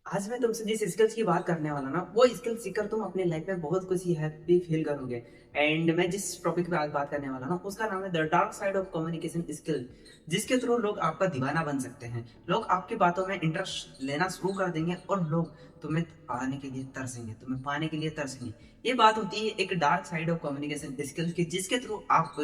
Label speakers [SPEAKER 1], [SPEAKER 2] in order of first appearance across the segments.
[SPEAKER 1] आज मैं तुमसे जिस स्किल्स की बात करने वाला ना, वो स्किल सीखकर तुम अपनी लाइफ में बहुत कुछ ही हैप्पी फील करोगे। एंड मैं जिस टॉपिक पे आज बात करने वाला ना, उसका नाम है the dark side of communication skill, जिसके थ्रू लोग आपका दीवाना बन सकते हैं। लोग आपकी बातों में इंटरेस्ट लेना शुरू कर देंगे और लोग तुम्हें पाने के लिए तरसेंगे, तुम्हें पाने के लिए तरसेंगे। ये बात होती है एक dark side of communication skills की, जिसके थ्रू आप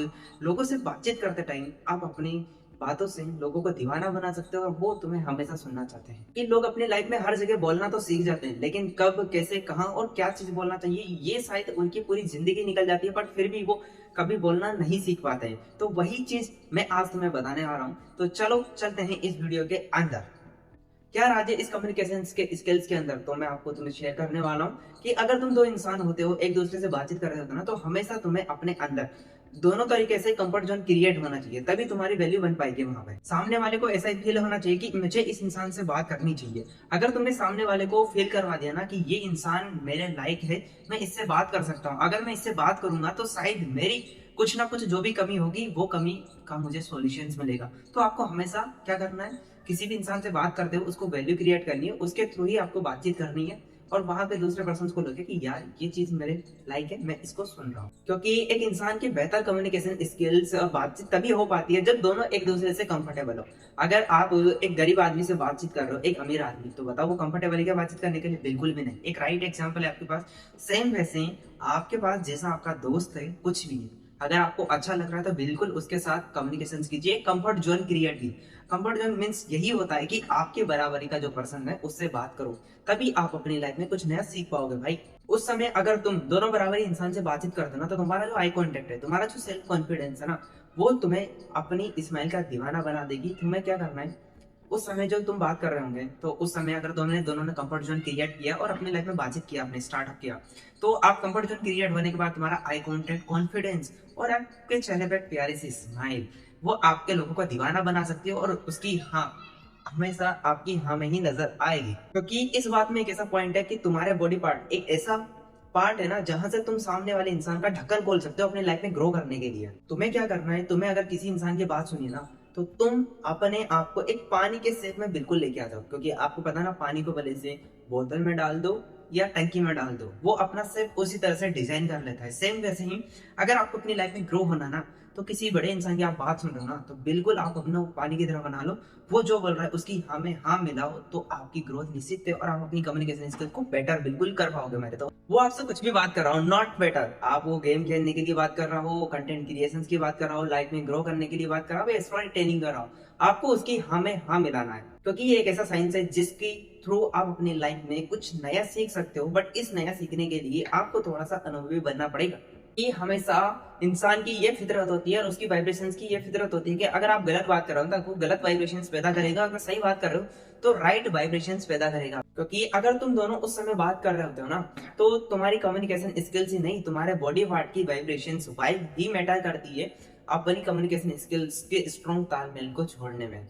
[SPEAKER 1] लोगों से बातचीत करते टाइम आप अपनी बातों से लोगों को दीवाना बना सकते हो और वो तुम्हें हमेशा सुनना चाहते हैं। कि लोग अपनी लाइफ में हर जगह बोलना तो सीख जाते हैं, लेकिन कब, कैसे, कहाँ और क्या चीज बोलना चाहिए, ये शायद उनकी पूरी जिंदगी निकल जाती है, बट फिर भी वो कभी बोलना नहीं सीख पाते हैं। तो वही चीज मैं आज तुम्हें बताने आ रहा हूँ। तो चलो चलते हैं इस वीडियो के अंदर। क्या राज है इस कम्युनिकेशन के स्किल्स के अंदर, तो मैं आपको तुम्हें शेयर करने वाला हूँ कि अगर तुम दो इंसान होते हो, एक दूसरे से बातचीत कर रहे होते हो ना, तो हमेशा तुम्हें अपने अंदर दोनों तरीके से कंफर्ट जोन क्रिएट होना चाहिए, तभी तुम्हारी वैल्यू बन पाएगी वहां पे। सामने वाले को ऐसा फील होना चाहिए कि मुझे इस इंसान से बात करनी चाहिए। अगर तुमने सामने वाले को फील करवा दिया ना कि ये इंसान मेरे लायक है, मैं इससे बात कर सकता हूँ, अगर मैं इससे बात करूंगा तो शायद मेरी कुछ ना कुछ जो भी कमी होगी वो कमी का मुझे सॉल्यूशंस मिलेगा। तो आपको हमेशा क्या करना है, किसी भी इंसान से बात करते हो उसको वैल्यू क्रिएट करनी है, उसके थ्रू ही आपको बातचीत करनी है। और वहां पे दूसरे पर्सन को लगे कि यार ये चीज मेरे लाइक है, मैं इसको सुन रहा हूँ। क्योंकि एक इंसान की बेहतर कम्युनिकेशन स्किल्स बातचीत तभी हो पाती है जब दोनों एक दूसरे से कंफर्टेबल हो। अगर आप एक गरीब आदमी से बातचीत कर रहे हो, एक अमीर आदमी, तो बताओ वो कंफर्टेबल है क्या बातचीत करने के लिए? बिल्कुल भी नहीं। एक राइट एग्जाम्पल है आपके पास। सेम वैसे ही आपके पास जैसा आपका दोस्त है, कुछ भी है, अगर आपको अच्छा लग रहा है तो बिल्कुल उसके साथ कम्युनिकेशन कीजिए, कंफर्ट जोन क्रिएट कीजिए। कंफर्ट जोन मीन्स यही होता है कि आपके बराबरी का जो पर्सन है उससे बात करो, तभी आप अपनी लाइफ में कुछ नया सीख पाओगे भाई। उस समय अगर तुम दोनों बराबरी इंसान से बातचीत करते हो ना, तो तुम्हारा जो आई कॉन्टेक्ट है, तुम्हारा जो सेल्फ कॉन्फिडेंस है ना, वो तुम्हें अपनी स्माइल का दीवाना बना देगी। तुम्हें क्या करना है, उस समय जब तुम बात कर रहे होंगे, तो उस समय अगर तुमने दोनों ने कंफर्ट जोन क्रिएट किया और अपनी लाइफ में बातचीत किया, आपने स्टार्टअप किया, तो आप कंफर्ट जोन क्रिएट होने के बाद तुम्हारा आई कॉन्टेक्ट, कॉन्फिडेंस और आपके चेहरे पे प्यारी सी स्माइल, वो आपके लोगों को दीवाना बना सकती है और उसकी हाँ हमेशा आपकी हाँ में ही नजर आएगी। क्योंकि इस बात में एक ऐसा पॉइंट है कि तुम्हारे बॉडी पार्ट एक ऐसा पार्ट है ना, जहां से तुम सामने वाले इंसान का ढक्कन खोल सकते हो अपनी लाइफ में ग्रो करने के लिए। तुम्हें क्या करना है, तुम्हें अगर किसी इंसान की बात सुनी ना, तो तुम अपने आप को एक पानी के शेप में बिल्कुल लेके आ जाओ। क्योंकि आपको पता ना, पानी को भले से बोतल में डाल दो या टंकी में डाल दो, वो अपना शेप उसी तरह से डिजाइन कर लेता है। सेम वैसे ही अगर आपको अपनी लाइफ में ग्रो होना ना, तो किसी बड़े इंसान की आप बात सुन रहे हो ना, तो बिल्कुल आप अपना पानी की तरह बना लो। वो जो बोल रहा है उसकी हाँ में हाँ मिलाओ, तो आपकी ग्रोथ निश्चित है और आप अपनी कम्युनिकेशन स्किल को बेटर बिल्कुल कर पाओगे। मेरे तो वो आपसे कुछ भी बात कर रहा हूँ, नॉट बेटर, आप वो गेम खेलने के लिए बात कर रहा हो, कंटेंट क्रिएशन की बात कर रहा हो, लाइफ में ग्रो करने के लिए बात कर रहा हो, स्टोरी टेलिंग कर रहा हो, आपको उसकी हाँ में हाँ मिलाना है। क्योंकि ये एक ऐसा साइंस है जिसकी थ्रू आप अपनी लाइफ में कुछ नया सीख सकते हो, बट इस नया सीखने के लिए आपको थोड़ा सा अनुभवी बनना पड़ेगा। कि हमेशा इंसान की ये फितरत होती है और उसकी वाइब्रेशंस की ये फितरत होती है कि अगर आप गलत बात कर रहे हो तो वो गलत वाइब्रेशंस पैदा करेगा, अगर सही बात कर रहे हो तो राइट वाइब्रेशंस पैदा करेगा। क्योंकि अगर तुम दोनों उस समय बात कर रहे होते हो ना, तो तुम्हारी कम्युनिकेशन स्किल्स ही नहीं, तुम्हारे बॉडी पार्ट की वाइब्रेशंस, वाइब भी मैटर करती है अपनी कम्युनिकेशन स्किल्स के स्ट्रॉन्ग तालमेल को छोड़ने में।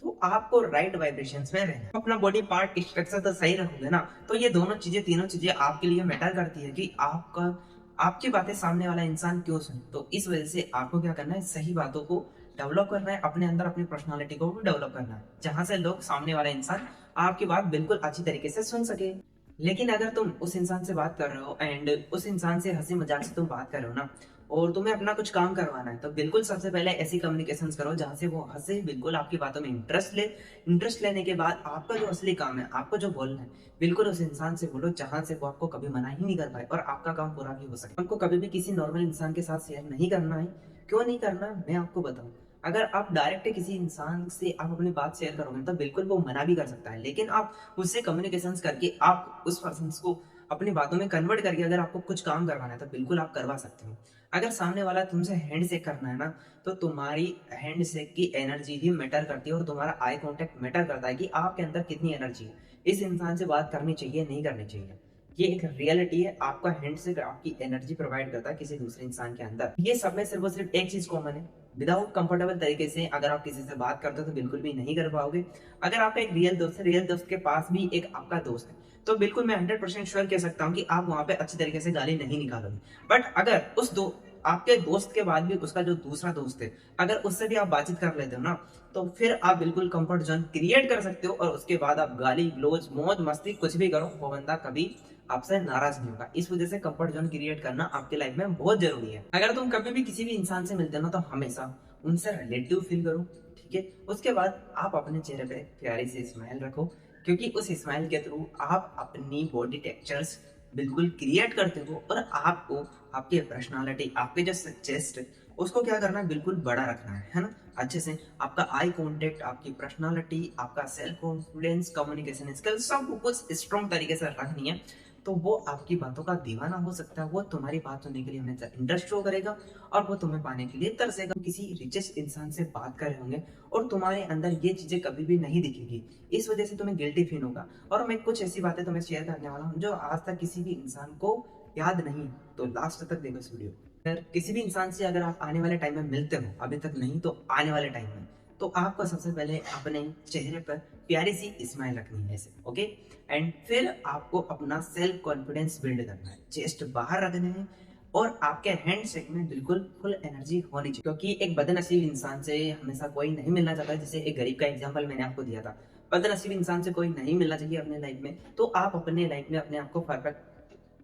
[SPEAKER 1] तो आपको राइट वाइब्रेशंस में रहना, अपना बॉडी पार्ट स्ट्रक्चर तो सही रखोगे ना, तो ये दोनों चीजें, तीनों चीजें आपके लिए मैटर करती है कि आपका आपकी बातें सामने वाला इंसान क्यों सुने। तो इस वजह से आपको क्या करना है, सही बातों को डेवलप करना है, अपने अंदर अपनी पर्सनालिटी को भी डेवलप करना है, जहां से लोग, सामने वाला इंसान आपकी बात बिल्कुल अच्छी तरीके से सुन सके। लेकिन अगर तुम उस इंसान से बात कर रहे हो एंड उस इंसान से हंसी मजाक से तुम बात कर रहे हो ना, और तुम्हें अपना कुछ काम करवाना है, तो बिल्कुल सबसे पहले ऐसी कम्युनिकेशन करो जहां से वो हंसे, बिल्कुल आपकी बातों में इंटरेस्ट ले। इंटरेस्ट लेने के बाद आपका जो असली काम है, आपको जो बोलना है, बिल्कुल उस इंसान से बोलो जहां से वो आपको कभी मना ही नहीं कर पाए और आपका काम पूरा भी हो सके। आपको कभी भी किसी नॉर्मल इंसान के साथ शेयर नहीं करना है। क्यों नहीं करना, मैं आपको बताऊं। अगर आप डायरेक्ट किसी इंसान से आप अपनी बात शेयर करोगे तो बिल्कुल वो मना भी कर सकता है, लेकिन आप उससे कम्युनिकेशन करके आप उस पर्सन को अपनी बातों में कन्वर्ट करके अगर आपको कुछ काम करवाना है तो बिल्कुल आप करवा सकते हो। अगर सामने वाला तुमसे हैंड शेक करना है ना, तो तुम्हारी हैंड शेक की एनर्जी भी मैटर करती है और तुम्हारा आई कांटेक्ट मैटर करता है कि आपके अंदर कितनी एनर्जी है, इस इंसान से बात करनी चाहिए नहीं करनी चाहिए। ये एक रियलिटी है, आपका हैंड शेक आपकी एनर्जी प्रोवाइड करता है किसी दूसरे इंसान के अंदर। ये सब में सिर्फ और सिर्फ एक चीज कॉमन है, विदाउट कंफर्टेबल तरीके से अगर आप किसी से बात करते हो तो बिल्कुल भी नहीं कर पाओगे। अगर आपका एक रियल दोस्त है, रियल दोस्त के पास भी एक आपका दोस्त है, तो बिल्कुल मैं 100% श्योर कह सकता हूँ कि आप वहां पे अच्छी तरीके से गाली नहीं निकालोगे। बट अगर उस दो आपके दोस्त के बाद भी उसका जो दूसरा दोस्त है, अगर उससे भी आप बातचीत कर लेते हो ना, तो फिर आप बिल्कुल कंफर्ट जोन क्रिएट कर सकते हो, और उसके बाद आप गाली गलौज मौज मस्ती कुछ भी करो, वो बंदा कभी आपसे नाराज नहीं होगा। इस वजह से कंफर्ट जोन क्रिएट करना आपके लाइफ में बहुत जरूरी है। अगर तुम कभी भी किसी भी इंसान से मिलते हो ना, तो हमेशा उनसे रिलेटिव फील करो, ठीक है। उसके बाद आप अपने चेहरे पे प्यारी सी स्माइल रखो, क्योंकि उस स्माइल के थ्रू आप अपनी बॉडी टेक्सचर्स बिल्कुल क्रिएट करते हो, और आपको आपकी पर्सनालिटी, आपके जो चेस्ट, उसको क्या करना है, बिल्कुल बड़ा रखना है ना, अच्छे से। आपका आई कांटेक्ट, आपकी पर्सनालिटी, आपका सेल्फ कॉन्फिडेंस, कम्युनिकेशन स्किल, सब कुछ स्ट्रॉन्ग तरीके से रखनी है। तो वो आपकी बातों का दीवाना हो सकता है, वो तुम्हारी बात सुनने के लिए हमेशा इंटरेस्ट शो करेगा, और वो तुम्हें पाने के लिए तरसेगा। किसी रिचेस्ट इंसान से बात कर रहे होंगे और तुम्हारे अंदर ये चीजें कभी भी नहीं दिखेगी, इस वजह से तुम्हें गिल्टी फील होगा। और मैं कुछ ऐसी बातें तुम्हें शेयर करने वाला हूँ जो आज तक किसी भी इंसान को याद नहीं, तो लास्ट तक देखो इस वीडियो। अगर किसी भी इंसान से अगर आप आने वाले टाइम में मिलते हो, अभी तक नहीं तो आने वाले टाइम में, तो आपको सबसे पहले अपने चेहरे पर प्यारी सी स्माइल रखनी है ऐसे, ओके। एंड फिर आपको अपना सेल्फ कॉन्फिडेंस बिल्ड करना है, चेस्ट बाहर रखना है, और आपके हैंड शेक में बिल्कुल फुल एनर्जी होनी चाहिए, क्योंकि एक बदनसीब इंसान से हमेशा कोई नहीं मिलना चाहता। जैसे एक गरीब का एग्जांपल मैंने आपको दिया था, बदनसीब इंसान से कोई नहीं मिलना चाहिए अपने लाइफ में। तो आप अपने लाइफ में अपने आप को परफेक्ट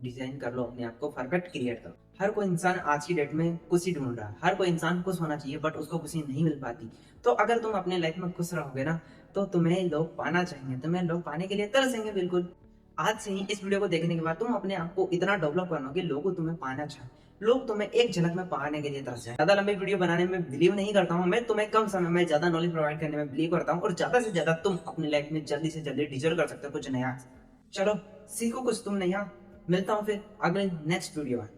[SPEAKER 1] डिजाइन कर लो, अपने आप को परफेक्ट क्रिएट करो। हर कोई इंसान आज की डेट में खुशी ढूंढ रहा है, हर कोई इंसान खुश होना चाहिए, बट उसको खुशी नहीं मिल पाती। तो अगर तुम अपने लाइफ में खुश रहोगे ना, तो तुम्हें लोग पाना चाहिए, तुम्हें लोग पाने के लिए तरसेंगे बिल्कुल। आज से ही इस वीडियो को देखने के बाद तुम अपने आप को इतना डेवलप करना कि लोग तुम्हें पाना चाहें, लोग तुम्हें एक झलक में पाने के लिए तरस जाए। ज्यादा लंबी वीडियो बनाने में बिलीव नहीं करता हूँ मैं, तुम्हें कम समय में ज्यादा नॉलेज प्रोवाइड करने में बिलीव करता हूँ, और ज्यादा से ज्यादा तुम अपनी लाइफ में जल्दी से जल्दी डिजर्व कर सकते हो कुछ नया। चलो सीखो कुछ तुम नया। मिलता हूँ फिर अगले नेक्स्ट वीडियो में।